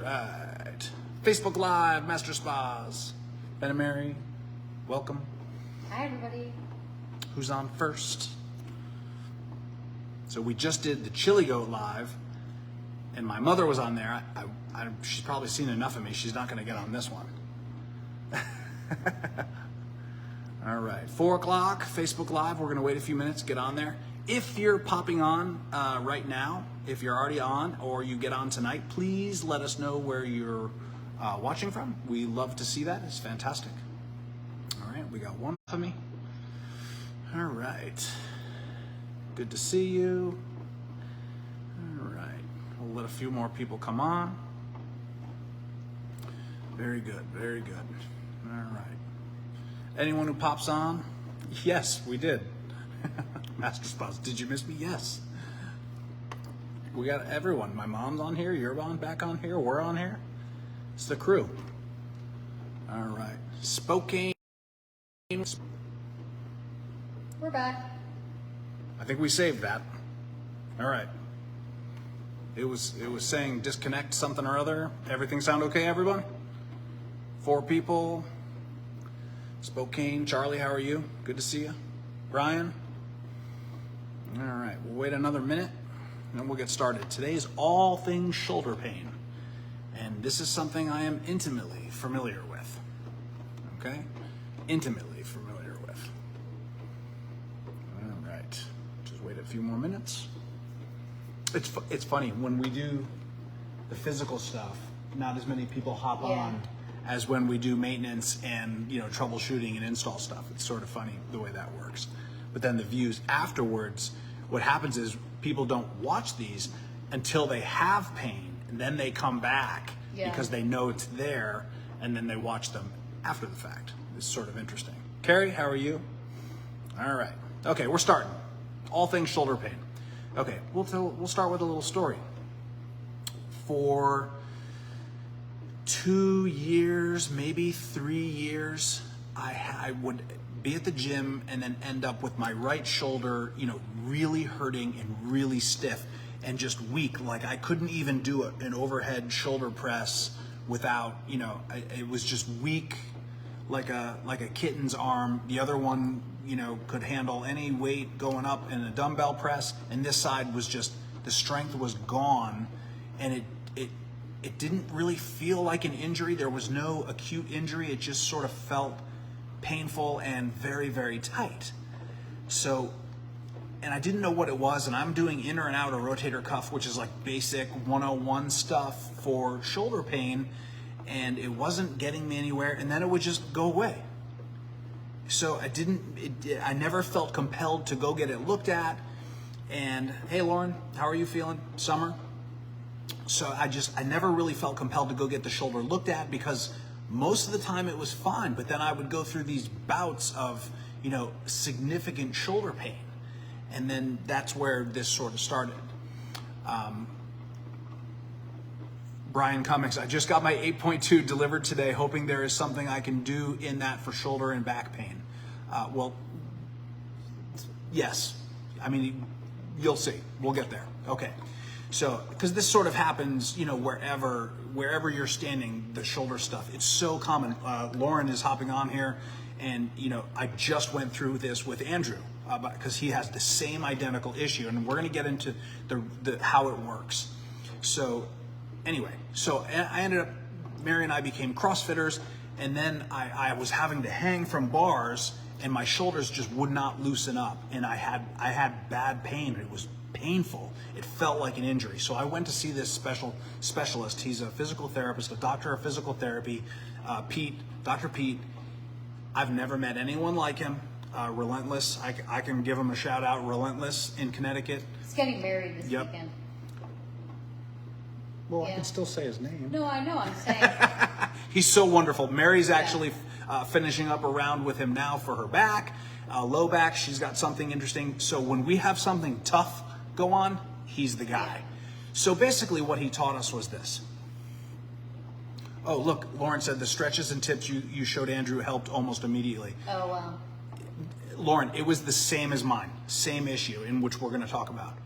right. Facebook Live, Master Spas. Ben and Mary, welcome. Hi, everybody. Who's on first? So we just did the Chili Goat Live, and my mother was on there. She's probably seen enough of me. She's not going to get on this one. All right, 4 o'clock, Facebook Live. We're going to wait a few minutes, get on there. If you're popping on right now, if you're already on or you get on tonight, please let us know where you're watching from. We love to see that. It's fantastic. All right, we got one of me. All right. Good to see you. All right. We'll let a few more people come on. Very good, very good. All right. Anyone who pops on? Yes, we did. Master Spouse, did you miss me? Yes. We got everyone. My mom's on here, you're on back on here, we're on here. It's the crew. All right. Spokane. We're back. I think we saved that. All right. It was saying disconnect something or other. Everything sound okay, everyone? 4 people. Spokane. Charlie, how are you? Good to see you. Brian? All right, we'll wait another minute and then we'll get started. Today is all things shoulder pain. And this is something I am intimately familiar with. Okay? Intimately familiar with. All right. Just wait a few more minutes. It's funny, when we do the physical stuff, not as many people hop on as when we do maintenance and, you know, troubleshooting and install stuff. It's sort of funny the way that works. But then the views afterwards, what happens is people don't watch these until they have pain, and then they come back because they know it's there, and then they watch them after the fact. It's sort of interesting. Carrie, how are you? All right. Okay, we're starting. All things shoulder pain. Okay, we'll start with a little story. For 2 years, maybe 3 years, I would be at the gym and then end up with my right shoulder, you know, really hurting and really stiff and just weak. Like I couldn't even do an overhead shoulder press without, you know, it was just weak, like a kitten's arm. The other one, you know, could handle any weight going up in a dumbbell press, and this side was just, the strength was gone, and it didn't really feel like an injury. There was no acute injury. It just sort of felt painful and very, very tight. So, and I didn't know what it was, and I'm doing inner and outer rotator cuff, which is like basic 101 stuff for shoulder pain, and it wasn't getting me anywhere, and then it would just go away. So I never felt compelled to go get it looked at. And hey, Lauren, how are you feeling? Summer? So I never really felt compelled to go get the shoulder looked at, because most of the time it was fine, but then I would go through these bouts of, you know, significant shoulder pain. And then that's where this sort of started. Brian Cummings, I just got my 8.2 delivered today, hoping there is something I can do in that for shoulder and back pain. Well, yes. I mean, you'll see. We'll get there. Okay. So, because this sort of happens, you know, wherever you're standing, the shoulder stuff, it's so common. Lauren is hopping on here, and, you know, I just went through this with Andrew, because he has the same identical issue, and we're going to get into the how it works. So, anyway, so I ended up, Mary and I became CrossFitters, and then I was having to hang from bars, and my shoulders just would not loosen up, and I had bad pain. It was painful. It felt like an injury. So I went to see this specialist. He's a physical therapist, a doctor of physical therapy, Dr. Pete. I've never met anyone like him. Relentless. I can give him a shout out. Relentless in Connecticut. He's getting married this weekend. Well, I can still say his name. No, I know. I'm saying. He's so wonderful. Mary's actually finishing up a round with him now for her back, low back. She's got something interesting. So when we have something tough go on, he's the guy. So basically what he taught us was this. Oh, look, Lauren said the stretches and tips you showed Andrew helped almost immediately. Oh, wow. Lauren, it was the same as mine, same issue in which we're going to talk about.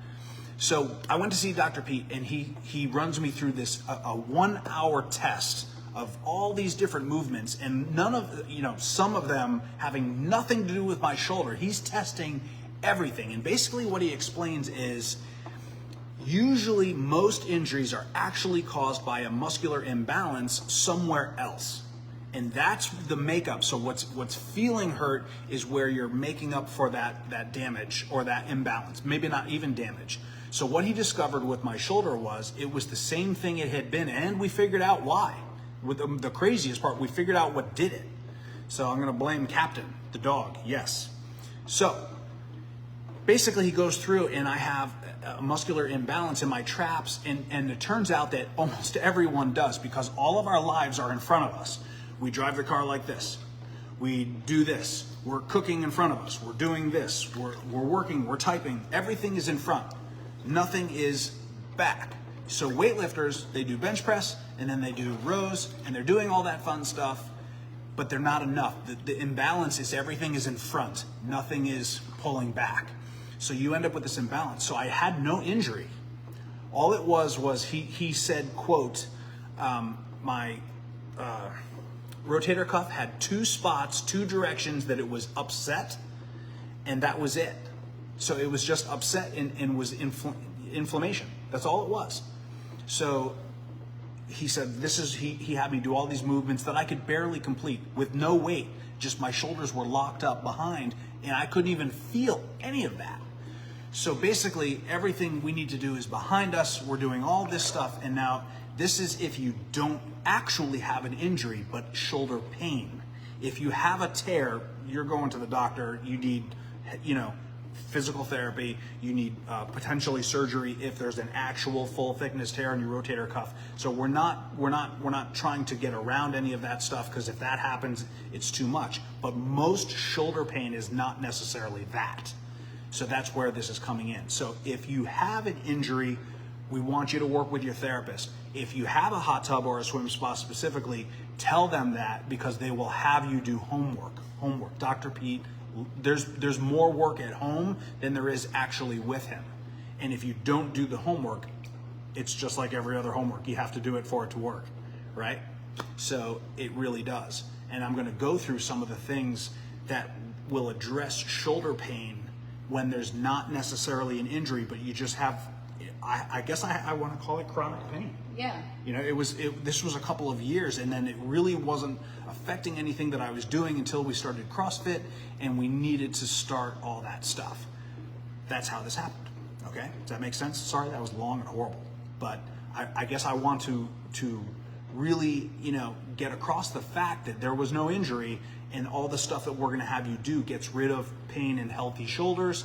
So I went to see Dr. Pete, and he runs me through this a 1 hour test of all these different movements, and none of, some of them having nothing to do with my shoulder. He's testing everything. And basically what he explains is usually most injuries are actually caused by a muscular imbalance somewhere else. And that's the makeup. So what's feeling hurt is where you're making up for that damage or that imbalance, maybe not even damage. So what he discovered with my shoulder was it was the same thing it had been, and we figured out why. With the craziest part, we figured out what did it. So I'm going to blame Captain, the dog, yes. So basically he goes through, and I have a muscular imbalance in my traps, and it turns out that almost everyone does, because all of our lives are in front of us. We drive the car like this. We do this. We're cooking in front of us. We're doing this. We're working. We're typing. Everything is in front. Nothing is back. So weightlifters, they do bench press, and then they do rows, and they're doing all that fun stuff, but they're not enough. The imbalance is everything is in front. Nothing is pulling back. So you end up with this imbalance. So I had no injury. All it was he said, quote, my rotator cuff had 2 spots, 2 directions that it was upset, and that was it. So it was just upset and was inflammation. That's all it was. So he said, he had me do all these movements that I could barely complete with no weight. Just my shoulders were locked up behind, and I couldn't even feel any of that. So basically everything we need to do is behind us. We're doing all this stuff, and now this is if you don't actually have an injury, but shoulder pain. If you have a tear, you're going to the doctor. You need, physical therapy. You need potentially surgery if there's an actual full thickness tear in your rotator cuff. So we're not trying to get around any of that stuff, because if that happens, it's too much. But most shoulder pain is not necessarily that. So that's where this is coming in. So if you have an injury, we want you to work with your therapist. If you have a hot tub or a swim spa specifically, tell them that, because they will have you do homework. Dr. Pete, there's more work at home than there is actually with him. And if you don't do the homework, it's just like every other homework. You have to do it for it to work, right? So it really does. And I'm going to go through some of the things that will address shoulder pain when there's not necessarily an injury, but you just have, I guess I want to call it chronic pain. Yeah. This was a couple of years, and then it really wasn't affecting anything that I was doing until we started CrossFit, and we needed to start all that stuff. That's how this happened. Okay? Does that make sense? Sorry, that was long and horrible, but I guess I want to really, get across the fact that there was no injury, and all the stuff that we're going to have you do gets rid of pain and healthy shoulders.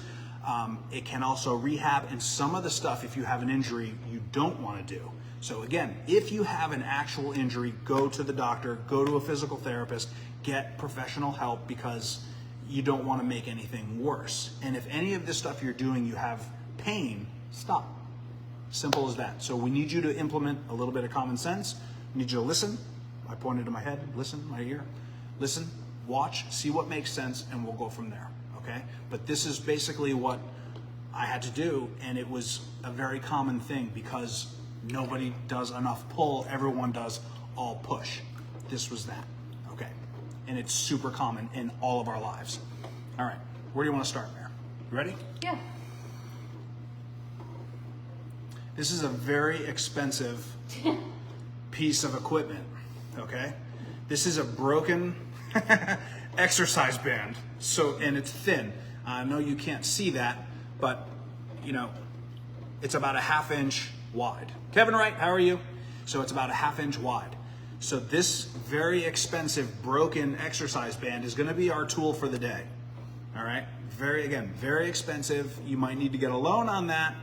It can also rehab, and some of the stuff, if you have an injury, you don't want to do. So again, if you have an actual injury, go to the doctor, go to a physical therapist, get professional help, because you don't want to make anything worse. And if any of this stuff you're doing, you have pain, stop. Simple as that. So we need you to implement a little bit of common sense. We need you to listen. I pointed to my head, listen, my ear. Listen, watch, see what makes sense, and we'll go from there. Okay? But this is basically what I had to do, and it was a very common thing, because nobody does enough pull, everyone does all push. This was that. Okay? And it's super common in all of our lives. All right, where do you want to start, Mare? You ready? Yeah. This is a very expensive piece of equipment, okay? This is a broken exercise band, and it's thin. I know you can't see that, but it's about a 1/2 inch wide. Kevin Wright, how are you? So it's about a 1/2 inch wide. So this very expensive broken exercise band is going to be our tool for the day. All right? Very expensive. You might need to get a loan on that.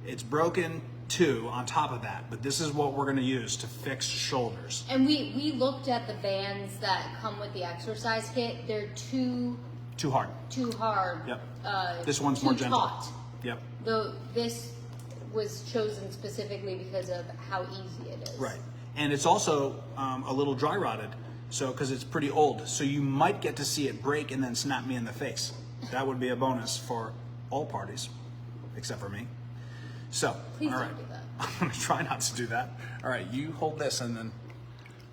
It's broken too on top of that, but this is what we're going to use to fix shoulders. And we looked at the bands that come with the exercise kit. They're too hard. Too hard. Yep. This one's more gentle. Taut. Yep. Though this was chosen specifically because of how easy it is. Right. And it's also a little dry rotted, so because it's pretty old, so you might get to see it break and then snap me in the face. That would be a bonus for all parties, except for me. So, Please all don't right. do that. I'm going to try not to do that. All right, you hold this and then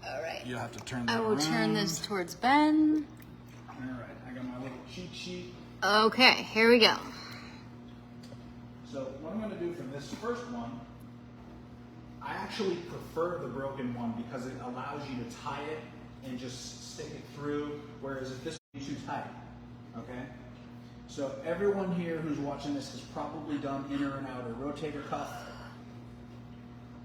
All right. you'll have to turn that I will around. turn this towards Ben. All right, I got my little cheat sheet. Okay, here we go. So what I'm going to do for this first one, I actually prefer the broken one because it allows you to tie it and just stick it through, whereas if this would be too tight, okay? So everyone here who's watching this has probably done inner and outer rotator cuff.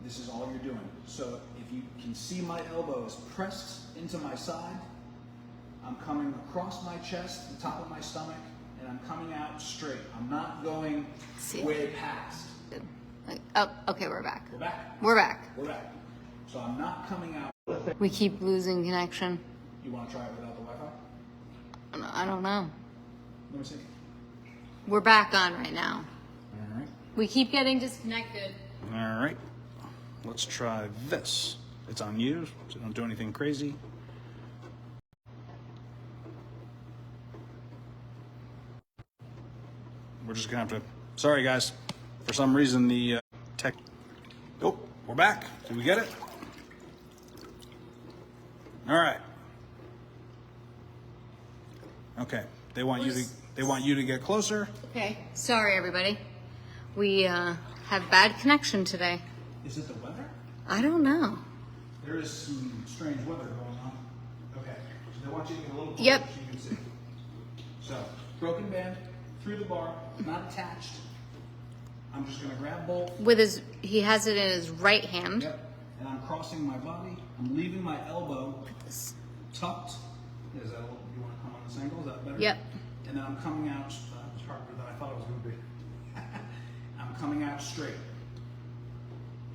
This is all you're doing. So if you can see my elbow is pressed into my side, I'm coming across my chest, the top of my stomach, and I'm coming out straight. I'm not going way past. Good. Oh, okay, we're back. We're back. We're back. We're back. So I'm not coming out. We keep losing connection. You want to try it without the Wi-Fi? I don't know. Let me see. We're back on right now. All right. We keep getting disconnected. All right. Let's try this. It's on you, so don't do anything crazy. We're just gonna have to. Sorry, guys. For some reason, the tech. Oh, we're back. Did we get it? All right. Okay. They want you to. They want you to get closer. Okay. Sorry, everybody. We have bad connection today. Is it the weather? I don't know. There is some strange weather going on. Okay. So they want you to get a little closer Yep. so you can see. So broken band through the bar, not attached. I'm just going to grab both. With his, he has it in his right hand. Yep. And I'm crossing my body. I'm leaving my elbow tucked. Is that what you want to come on this angle? Is that better? Yep. And then I'm coming out. It was harder than I thought it was going to be. I'm coming out straight.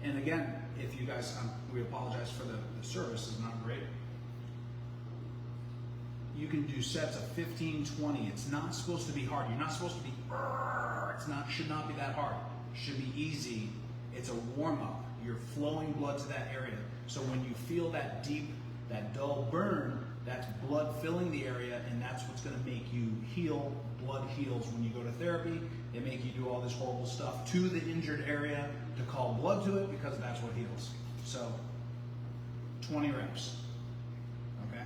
And again, if you guys, we apologize for the service is not great. You can do sets of 15, 20. It's not supposed to be hard. You're not supposed to be, should not be that hard. It should be easy. It's a warm up. You're flowing blood to that area. So when you feel that deep, that dull burn, that's blood filling the area, and that's what's going to make you heal. Blood heals when you go to therapy. They make you do all this horrible stuff to the injured area to call blood to it because that's what heals. So 20 reps. Okay?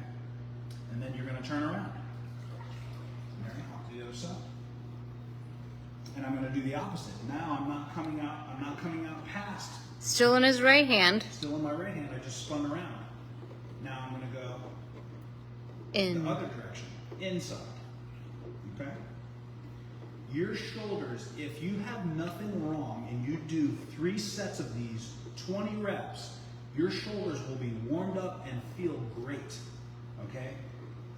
And then you're going to turn around. All right, off to the other side. And I'm going to do the opposite. Now I'm not coming out past. Still in his right hand. Still in my right hand, I just spun around. Now I'm going to go In. the other direction, inside. Okay? Your shoulders, if you have nothing wrong and you do 3 sets of these, 20 reps, your shoulders will be warmed up and feel great. Okay?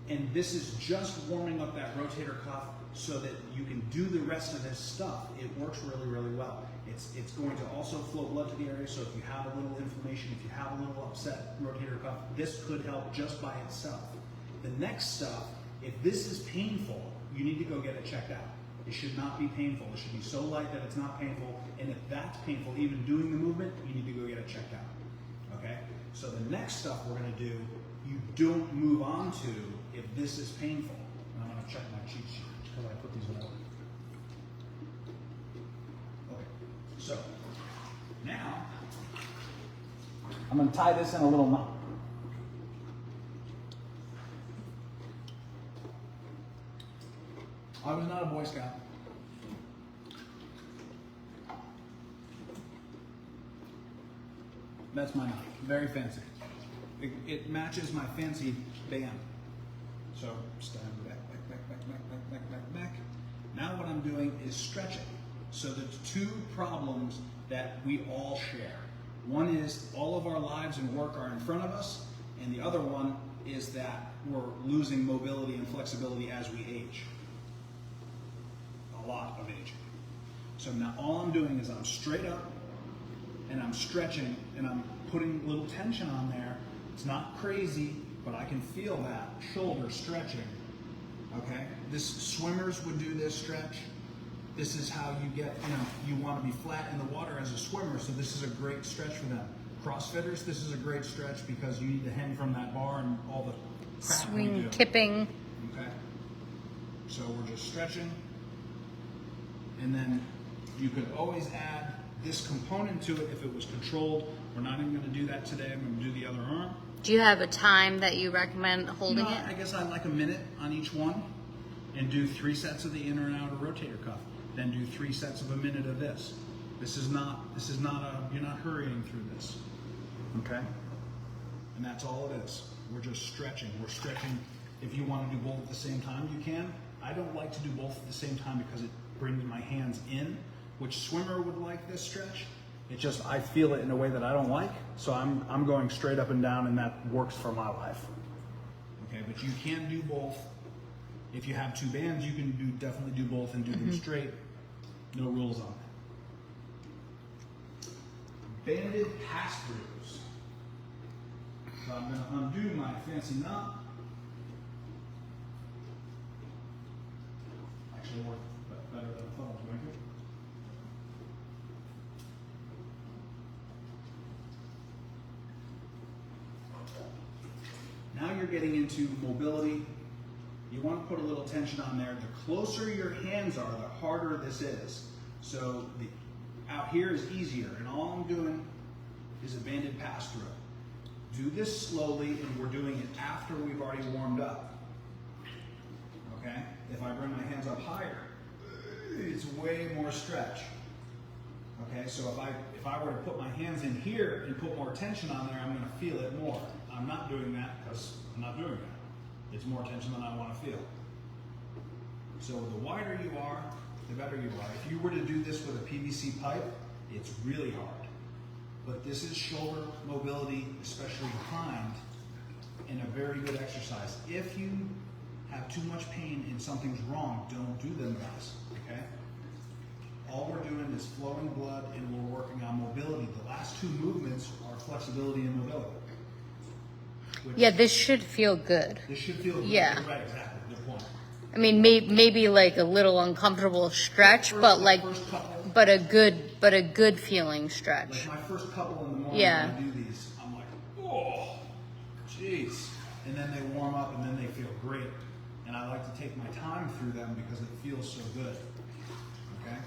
And this is just warming up that rotator cuff so that you can do the rest of this stuff. It works really, really well. It's going to also flow blood to the area, so if you have a little inflammation, if you have a little upset rotator cuff, this could help just by itself. The next stuff, if this is painful, you need to go get it checked out. It should not be painful. It should be so light that it's not painful, and if that's painful, even doing the movement, you need to go get it checked out. Okay? So the next stuff we're going to do, you don't move on to if this is painful. And I'm going to check my cheat sheet because I put these in order. Okay, so now I'm going to tie this in a little knot. I was not a Boy Scout. That's my knot. Very fancy. It matches my fancy band. So stand back, back. Now what I'm doing is stretching. So there's 2 problems that we all share. One is all of our lives and work are in front of us, and the other one is that we're losing mobility and flexibility as we age. A lot of aging. So now all I'm doing is I'm straight up and I'm stretching and I'm putting a little tension on there. It's not crazy, but I can feel that shoulder stretching. Okay? Swimmers would do this stretch. This is how you get, you want to be flat in the water as a swimmer, so this is a great stretch for them. CrossFitters, this is a great stretch because you need to hang from that bar and all the crap we Swing, do. kipping. Okay? So we're just stretching. And then you could always add this component to it, if it was controlled, we're not even going to do that today. I'm going to do the other arm. Do you have a time that you recommend holding it? I guess I like a minute on each one, and do 3 sets of the inner and outer rotator cuff. Then do 3 sets of a minute of this. This is not you're not hurrying through this. Okay? And that's all it is. We're just stretching. We're stretching. If you want to do both at the same time, you can. I don't like to do both at the same time because it brings my hands in, which swimmer would like this stretch. It just, I feel it in a way that I don't like, so I'm going straight up and down, and that works for my life. Okay, but you can do both. If you have 2 bands, you can definitely do both and do them straight. No rules on that. Banded pass-throughs. So I'm going to undo my fancy knot. Actually worked better than I thought it was going to. Now you're getting into mobility. You want to put a little tension on there. The closer your hands are, the harder this is. So out here is easier, and all I'm doing is a banded pass-through. Do this slowly, and we're doing it after we've already warmed up. Okay? If I bring my hands up higher, it's way more stretch. Okay, so if I were to put my hands in here and put more tension on there, I'm going to feel it more. I'm not doing that because I'm not doing that. It's more tension than I want to feel. So the wider you are, the better you are. If you were to do this with a PVC pipe, it's really hard. But this is shoulder mobility, especially behind, and a very good exercise. If you have too much pain and something's wrong, don't do them, guys, okay? All we're doing is flowing blood, and we're working on mobility. The last 2 movements are flexibility and mobility. Yeah, this should feel good. This should feel good. Yeah. Right, exactly. Good point. I mean, maybe like a little uncomfortable stretch, but a good feeling stretch. Like my first couple in the morning Yeah. when I do these, I'm like, oh, jeez. And then they warm up, and then they feel great. And I like to take my time through them because it feels so good. Okay?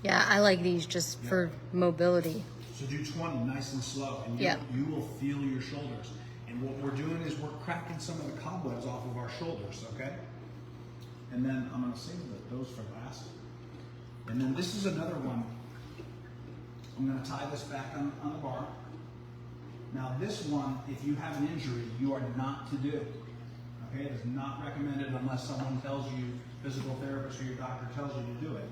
Yeah, I like these just for mobility. So do 20 nice and slow, and you will feel your shoulders. And what we're doing is we're cracking some of the cobwebs off of our shoulders, okay? And then I'm going to save those for last. And then this is another one. I'm going to tie this back on the bar. Now this one, if you have an injury, you are not to do. Okay, it is not recommended unless someone tells you, physical therapist or your doctor tells you to do it.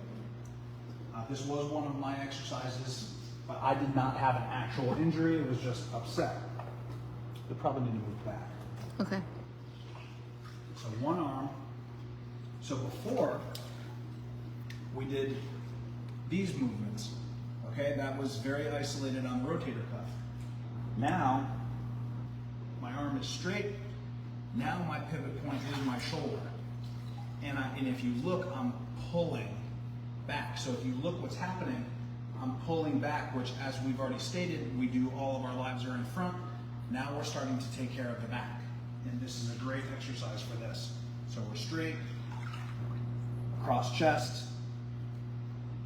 This was one of my exercises, but I did not have an actual injury. It was just upset. They probably need to move back. Okay. So one arm. So before, we did these movements. Okay, that was very isolated on the rotator cuff. Now, my arm is straight. Now my pivot point is my shoulder. And if you look, I'm pulling back. So if you look what's happening, I'm pulling back, which, as we've already stated, we do all of our lives are in front. Now we're starting to take care of the back. And this is a great exercise for this. So we're straight, across chest.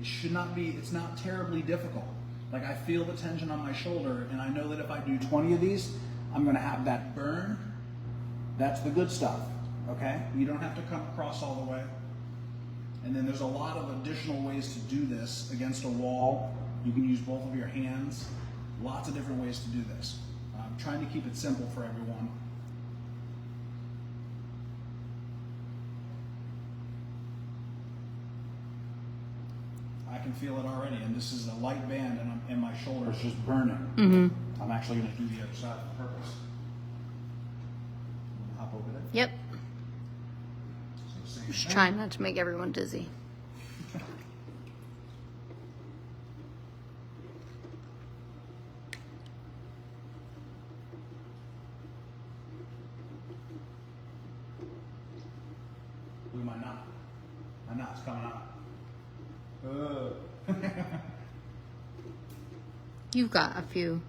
It should not be, it's not terribly difficult. Like, I feel the tension on my shoulder, and I know that if I do 20 of these, I'm gonna have that burn. That's the good stuff, okay? You don't have to come across all the way. And then there's a lot of additional ways to do this against a wall. You can use both of your hands. Lots of different ways to do this. I'm trying to keep it simple for everyone. I can feel it already, and this is a light band, and my shoulder is just burning. Mm-hmm. I'm actually going to do the other side on purpose. Hop over there. Yep. So Just trying not to make everyone dizzy. Look at my knot. My knot's coming out. You've got a few.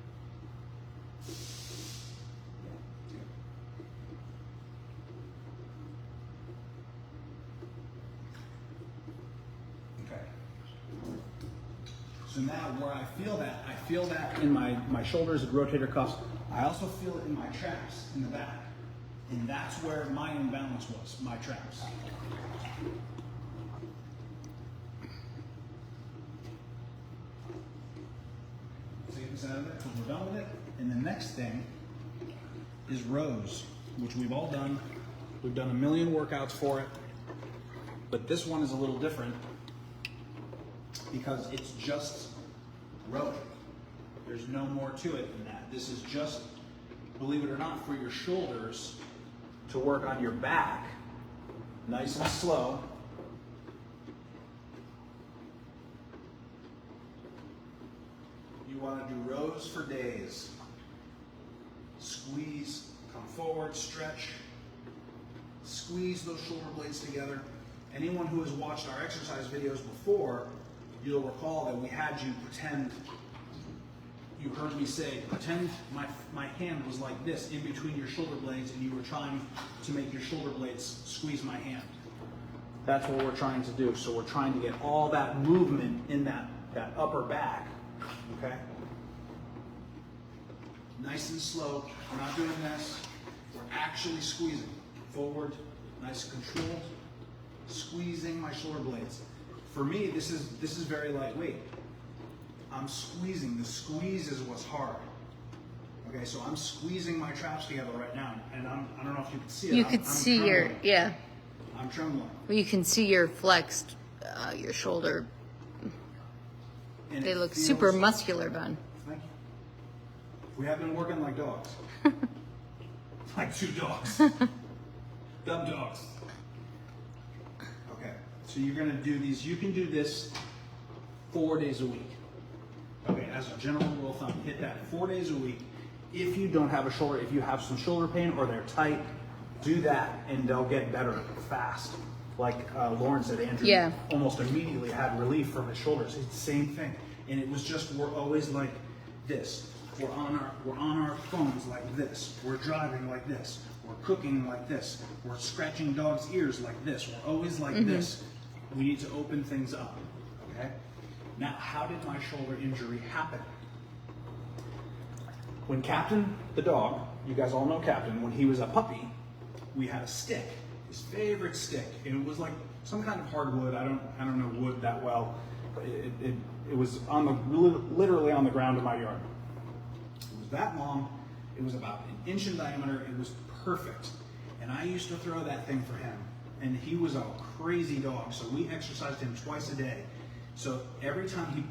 Okay. So now where I feel that in my shoulders and rotator cuffs. I also feel it in my traps in the back. And that's where my imbalance was, my traps. Take this out of it, we're done with it. And the next thing is rows, which we've all done. We've done a million workouts for it. But this one is a little different because it's just rowing. There's no more to it than that. This is just, believe it or not, for your shoulders to work on your back, nice and slow. You want to do rows for days. Squeeze, come forward, stretch, squeeze those shoulder blades together. Anyone who has watched our exercise videos before, you'll recall that we had you pretend, you heard me say, pretend my hand was like this in between your shoulder blades and you were trying to make your shoulder blades squeeze my hand. That's what we're trying to do. So we're trying to get all that movement in that upper back, okay? Nice and slow. We're not doing this. We're actually squeezing. Forward, nice and controlled. Squeezing my shoulder blades. For me, this is very lightweight. I'm squeezing. The squeeze is what's hard. Okay, so I'm squeezing my traps together right now, and I don't know if you can see it. You could see your, yeah. I'm trembling. Well, you can see your flexed, your shoulder. And They it look feels- super muscular, Ben. Thank you. We have been working like dogs. Like two dogs. Dumb dogs. Okay, so you're gonna do these, you can do this 4 days a week. Okay, as a general rule of thumb, hit that 4 days a week. If you don't have a shoulder, if you have some shoulder pain or they're tight, do that and they'll get better fast. Like Lauren said, Andrew almost immediately had relief from his shoulders. It's the same thing. And it was just, we're always like this. We're on our phones like this. We're driving like this. We're cooking like this. We're scratching dogs' ears like this. We're always like this. We need to open things up, okay? Now, how did my shoulder injury happen? When Captain, the dog, you guys all know Captain, when he was a puppy, we had a stick, his favorite stick. And it was like some kind of hardwood. I don't know wood that well. But it was literally on the ground in my yard. It was that long. It was about an inch in diameter. It was perfect. And I used to throw that thing for him. And he was a crazy dog. So we exercised him twice a day. So every time he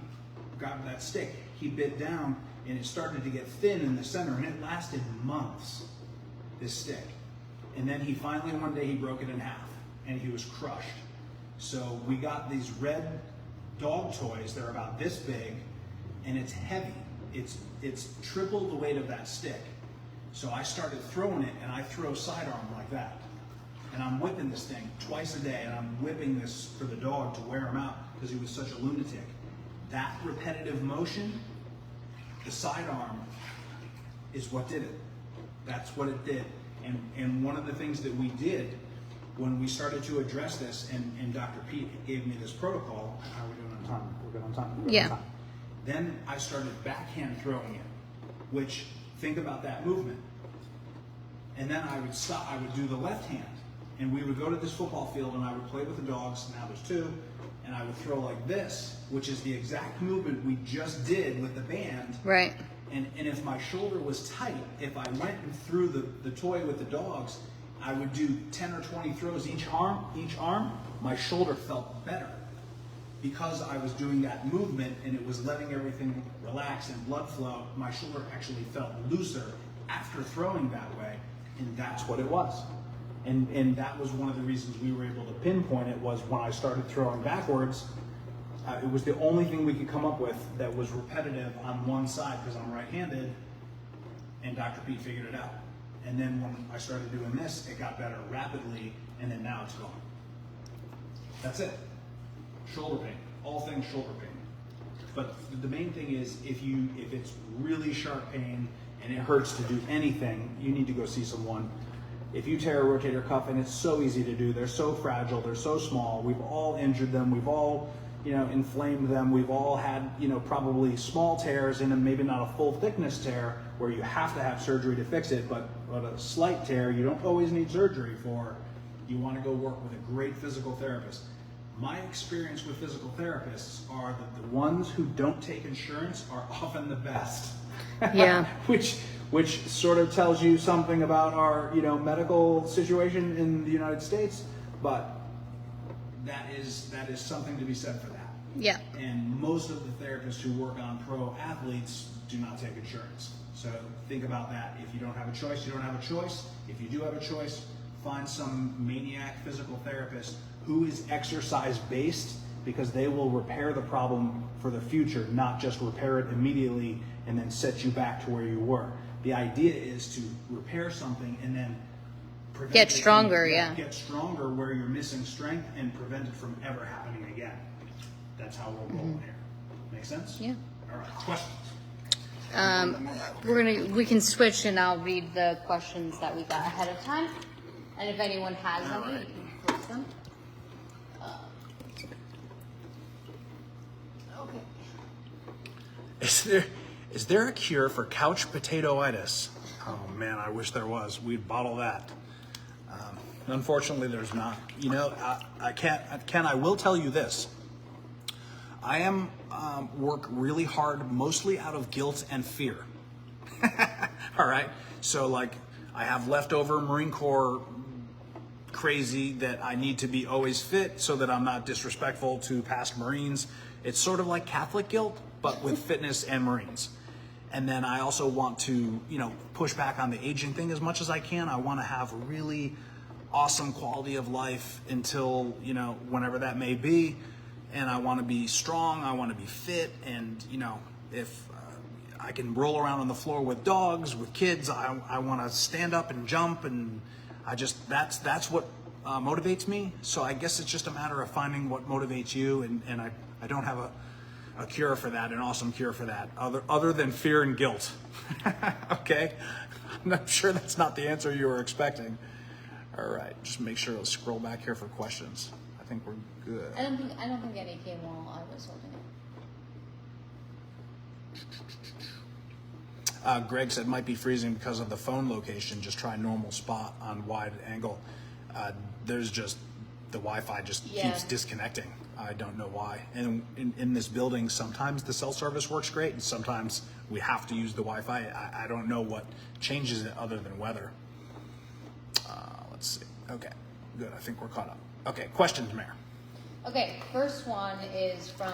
got that stick, he bit down and it started to get thin in the center. And it lasted months, this stick. And then he finally, one day, he broke it in half. And he was crushed. So we got these red dog toys. They're about this big. And it's heavy. It's triple the weight of that stick. So I started throwing it, and I throw sidearm like that. And I'm whipping this thing twice a day, and I'm whipping this for the dog to wear him out because he was such a lunatic. That repetitive motion, the sidearm, is what did it. That's what it did. And one of the things that we did when we started to address this, and Dr. Pete gave me this protocol. How are we doing on time? We're good on time. We're good on time. Then I started backhand throwing it, which, think about that movement. And then I would stop, I would do the left hand. And we would go to this football field and I would play with the dogs, now there's two, and I would throw like this, which is the exact movement we just did with the band. Right. And if my shoulder was tight, if I went and threw the toy with the dogs, I would do 10 or 20 throws each arm, my shoulder felt better. Because I was doing that movement and it was letting everything relax and blood flow, my shoulder actually felt looser after throwing that way, and that's what it was. And that was one of the reasons we were able to pinpoint it, was when I started throwing backwards, it was the only thing we could come up with that was repetitive on one side because I'm right-handed, and Dr. Pete figured it out. And then when I started doing this, it got better rapidly, and then now it's gone. That's it. Shoulder pain, all things shoulder pain. But the main thing is, if it's really sharp pain and it hurts to do anything, you need to go see someone. If you tear a rotator cuff, and it's so easy to do, they're so fragile, they're so small, we've all injured them, we've all inflamed them. We've all had, probably small tears and maybe not a full thickness tear where you have to have surgery to fix it, but a slight tear you don't always need surgery for. You want to go work with a great physical therapist. My experience with physical therapists are that the ones who don't take insurance are often the best. Yeah. which sort of tells you something about our, medical situation in the United States, but that is something to be said for that. Yeah. And most of the therapists who work on pro athletes do not take insurance. So think about that. If you don't have a choice, you don't have a choice. If you do have a choice, find some maniac physical therapist who is exercise based, because they will repair the problem for the future, not just repair it immediately and then set you back to where you were. The idea is to repair something and then Get stronger, get stronger where you're missing strength and prevent it from ever happening again. That's how we're rolling here. Make sense? Yeah. All right. Questions? We can switch, and I'll read the questions that we got ahead of time. And if anyone has any, you can post them. Okay. Is there a cure for couch potatoitis? Oh man, I wish there was. We'd bottle that. Unfortunately, there's not. I can't. I will tell you this. I am work really hard, mostly out of guilt and fear. All right. So I have leftover Marine Corps crazy that I need to be always fit so that I'm not disrespectful to past Marines. It's sort of like Catholic guilt, but with fitness and Marines. And then I also want to, push back on the aging thing as much as I can. I want to have a really awesome quality of life until, whenever that may be. And I want to be strong. I want to be fit. And, if I can roll around on the floor with dogs, with kids, I want to stand up and jump. And that's what motivates me. So I guess it's just a matter of finding what motivates you. And I don't have a cure for that, an awesome cure for that, other than fear and guilt. Okay? I'm sure that's not the answer you were expecting. All right, just make sure to scroll back here for questions. I think we're good. I don't think any came while I was holding it. Greg said might be freezing because of the phone location. Just try normal spot on wide angle. There's just the Wi-Fi just keeps disconnecting. I don't know why. And in this building, sometimes the cell service works great, and sometimes we have to use the Wi-Fi. I don't know what changes it other than weather. Let's see. Okay, good. I think we're caught up. Okay, questions, Mayor. Okay, first one is from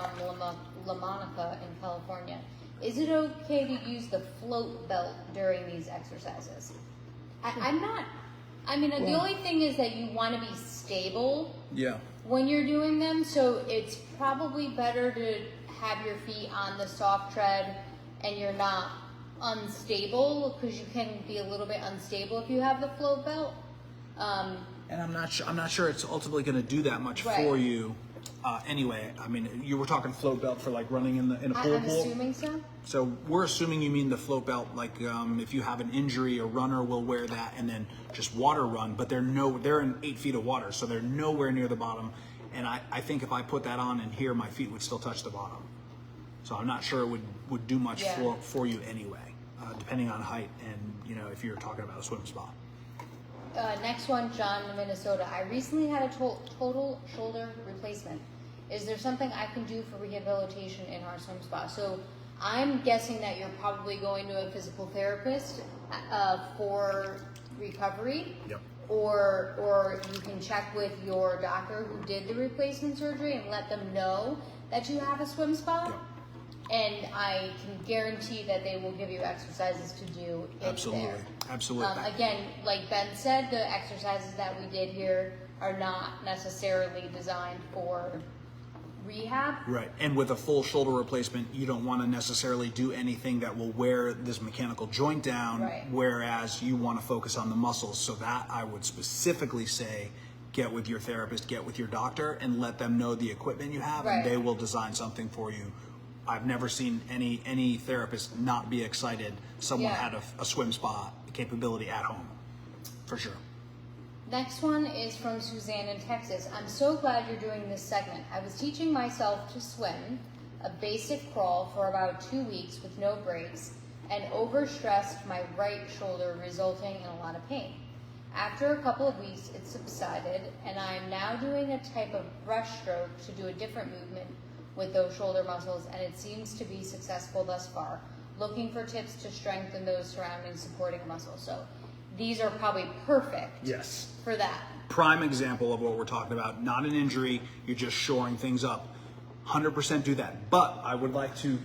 La Monica in California. Is it okay to use the float belt during these exercises? I'm not. The only thing is that you want to be stable. Yeah. When you're doing them, so it's probably better to have your feet on the soft tread and you're not unstable, because you can be a little bit unstable if you have the float belt. And I'm not sure it's ultimately going to do that much for you. Anyway, you were talking float belt for running in a pool. I'm assuming so. So we're assuming you mean the float belt, if you have an injury, a runner will wear that and then just water run, but they're in 8 feet of water, so they're nowhere near the bottom. And I think if I put that on in here, my feet would still touch the bottom. So I'm not sure it would do much for you anyway, depending on height and if you're talking about a swim spot. Next one, John in Minnesota. I recently had a total shoulder replacement. Is there something I can do for rehabilitation in our swim spot? So I'm guessing that you're probably going to a physical therapist for recovery. Yep. Or you can check with your doctor who did the replacement surgery and let them know that you have a swim spot. Yep. And I can guarantee that they will give you exercises to do in there. Absolutely. Again, like Ben said, the exercises that we did here are not necessarily designed for rehab. Right. And with a full shoulder replacement, you don't want to necessarily do anything that will wear this mechanical joint down, whereas you want to focus on the muscles. So that I would specifically say, get with your therapist, get with your doctor, and let them know the equipment you have, and they will design something for you. I've never seen any therapist not be excited someone had a swim spa capability at home, for sure. Next one is from Suzanne in Texas. I'm so glad you're doing this segment. I was teaching myself to swim, a basic crawl, for about 2 weeks with no breaks, and overstressed my right shoulder, resulting in a lot of pain. After a couple of weeks, it subsided, and I am now doing a type of breaststroke to do a different movement with those shoulder muscles, and it seems to be successful thus far. Looking for tips to strengthen those surrounding supporting muscles. So these are probably perfect for that. Prime example of what we're talking about. Not an injury, you're just shoring things up. 100% do that. But I would like to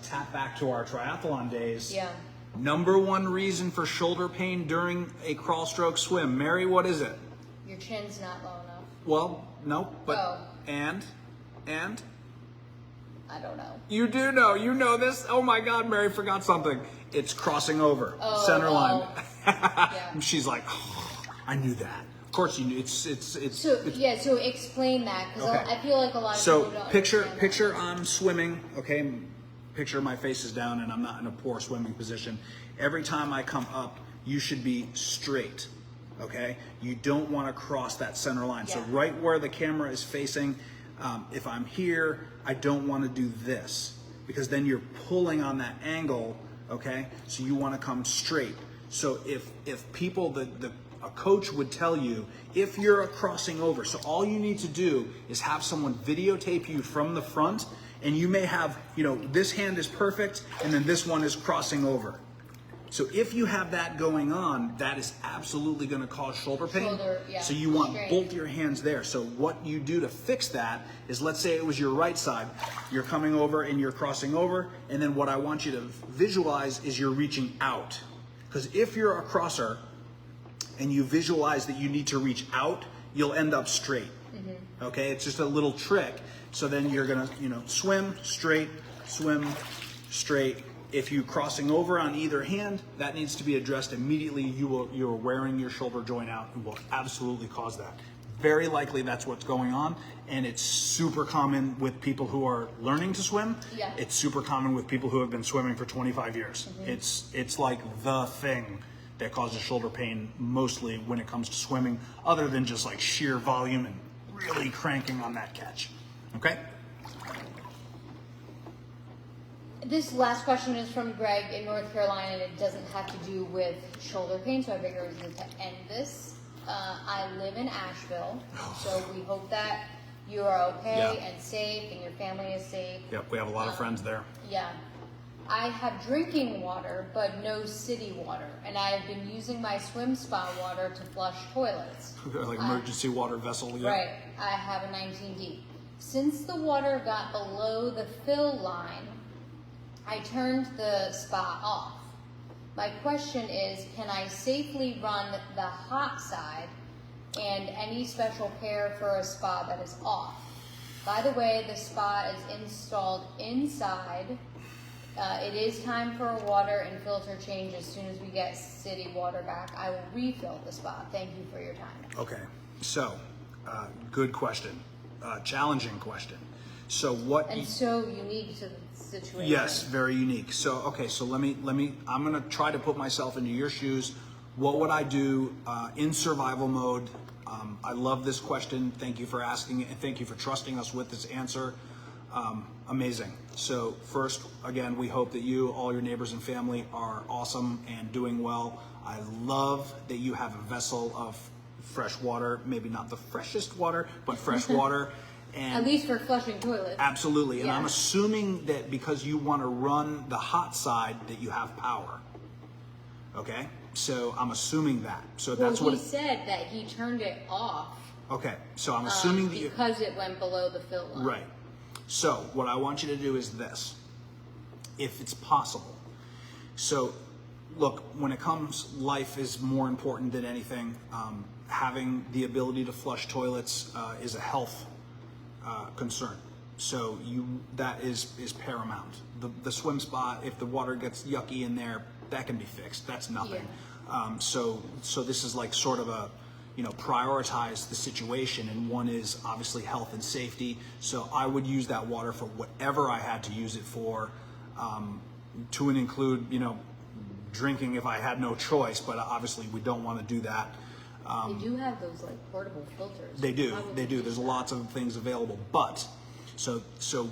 tap back to our triathlon days. Yeah. Number one reason for shoulder pain during a crawl stroke swim. Mary, what is it? Your chin's not low enough. Well, no, but Oh. and I don't know. you do know. You know this. Oh my God, Mary forgot something. It's crossing over. Center line. Yeah. She's like, oh, I knew that. Of course you knew. It's So explain that, because Okay. I feel like a lot of So people don't picture understand that. I'm swimming, okay? Picture my face is down and I'm not in a poor swimming position. Every time I come up, you should be straight, okay? You don't want to cross that center line. So Yeah. right where the camera is facing, if I'm here, I don't want to do this because then you're pulling on that angle, okay? So you want to come straight. So if people, a coach would tell you if you're crossing over, so all you need to do is have someone videotape you from the front, and you may have, this hand is perfect and then this one is crossing over. So if you have that going on, that is absolutely going to cause shoulder pain. So you want both your hands there. So what you do to fix that is, let's say it was your right side, you're coming over and you're crossing over, and then what I want you to visualize is you're reaching out. Because if you're a crosser and you visualize that you need to reach out, you'll end up straight. Okay, it's just a little trick. So then you're gonna, swim straight. If you're crossing over on either hand, that needs to be addressed immediately. You're wearing your shoulder joint out and will absolutely cause that. Very likely that's what's going on, and it's super common with people who are learning to swim. Yeah. It's super common with people who have been swimming for 25 years. It's like the thing that causes shoulder pain mostly when it comes to swimming, other than just like sheer volume and really cranking on that catch. Okay? This last question is from Greg in North Carolina, and it doesn't have to do with shoulder pain, so I figured it was going to end this. I live in Asheville, so we hope that you are okay and safe, and your family is safe. Yep, we have a lot of friends there. Yeah. I have drinking water, but no city water, and I have been using my swim spa water to flush toilets. Like emergency water vessel. Yeah. Right. I have a 19 deep. Since the water got below the fill line, I turned the spa off. My question is, can I safely run the hot side, and any special care for a spa that is off? By the way, the spa is installed inside. It is time for a water and filter change as soon as we get city water back. I will refill the spa. Thank you for your time. Okay, so good question, challenging question. So what? And so unique to the situation. Yes, very unique. So okay, so let me. I'm gonna try to put myself into your shoes. What would I do in survival mode? I love this question. Thank you for asking it, and thank you for trusting us with this answer. Amazing. So first, again, we hope that you, all your neighbors and family are awesome and doing well. I love that you have a vessel of fresh water, maybe not the freshest water, but fresh water. And at least for flushing toilets. Absolutely. And Yeah. I'm assuming that because you want to run the hot side that you have power. Okay? So I'm assuming that. So Well, that's what he said that he turned it off. Okay. So I'm assuming that because it went below the fill line. Right. So what I want you to do is this, if it's possible. So look, when it comes, life is more important than anything. Having the ability to flush toilets is a health concern. So that is paramount. The swim spot, if the water gets yucky in there, that can be fixed. That's nothing. Yeah. So this is like sort of a, prioritize the situation, and one is obviously health and safety. So I would use that water for whatever I had to use it for, to include, drinking if I had no choice, but obviously we don't want to do that. They do have those like portable filters. They do. Probably They do. use There's that. lots of things available. But so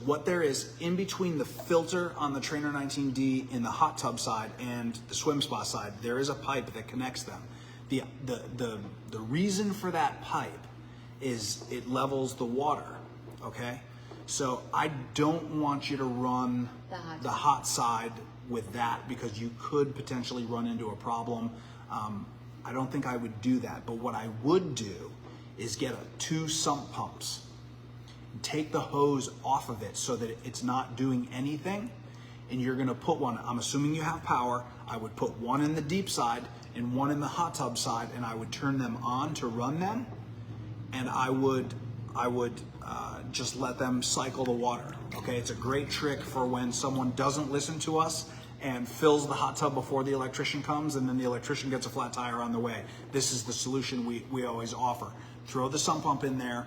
what there is in between the filter on the Trainer 19D in the hot tub side and the swim spa side, there is a pipe that connects them. The reason for that pipe is it levels the water. Okay? So I don't want you to run the hot side with that because you could potentially run into a problem. I don't think I would do that, but what I would do is get 2 sump pumps, take the hose off of it so that it's not doing anything, and you're gonna put one, I'm assuming you have power, I would put one in the deep side and one in the hot tub side, and I would turn them on to run them, and I would just let them cycle the water. Okay, it's a great trick for when someone doesn't listen to us and fills the hot tub before the electrician comes, and then the electrician gets a flat tire on the way. This is the solution we always offer. Throw the sump pump in there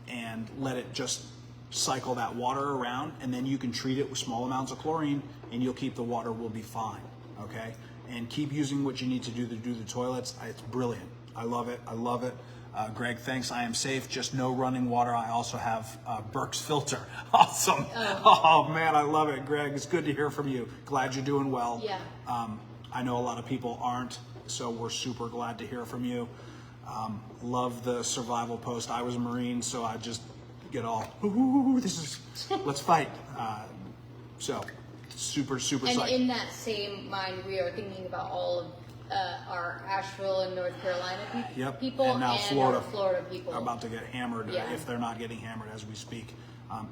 and let it just cycle that water around, and then you can treat it with small amounts of chlorine and you'll keep the water will be fine. Okay, and keep using what you need to do the toilets. It's brilliant. I love it. I love it. Greg, thanks. I am safe. Just no running water. I also have Burke's filter. Awesome. Oh, man, I love it, Greg. It's good to hear from you. Glad you're doing well. Yeah. I know a lot of people aren't, so we're super glad to hear from you. Love the survival post. I was a Marine, so I just get all, ooh, let's fight. So super And psyched. in that same mind, we are thinking about all of our Asheville and North Carolina people and now our Florida people are about to get hammered Yeah. if they're not getting hammered as we speak.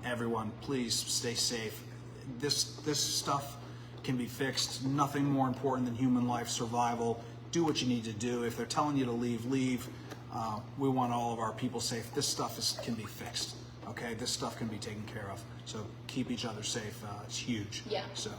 Everyone, please stay safe. This stuff can be fixed. Nothing more important than human life survival. Do what you need to do. If they're telling you to leave, leave. We want all of our people safe. This stuff can be fixed. Okay, this stuff can be taken care of. So keep each other safe. It's huge. Yeah. So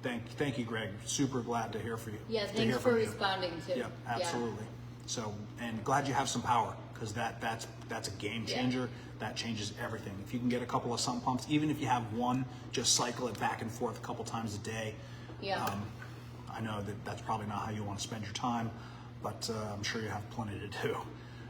thank you, Greg. Super glad to hear from you. Yeah, to thanks hear for from you. responding too. Yeah, absolutely. So, and glad you have some power because that's a game changer. That changes everything. If you can get a couple of sump pumps, even if you have one, just cycle it back and forth a couple times a day. Yeah. I know that's probably not how you want to spend your time, but I'm sure you have plenty to do.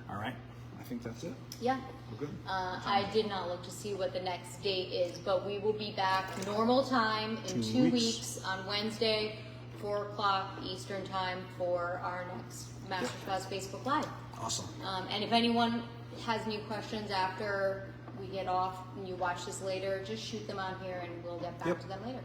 All right. I think that's it. Yeah. We're good. I did not look to see what the next date is, but we will be back normal time in 2 weeks on Wednesday, 4 o'clock Eastern time for our next Master Spas Facebook Live. Awesome. And if anyone has any questions after we get off and you watch this later, just shoot them on here and we'll get back to them later.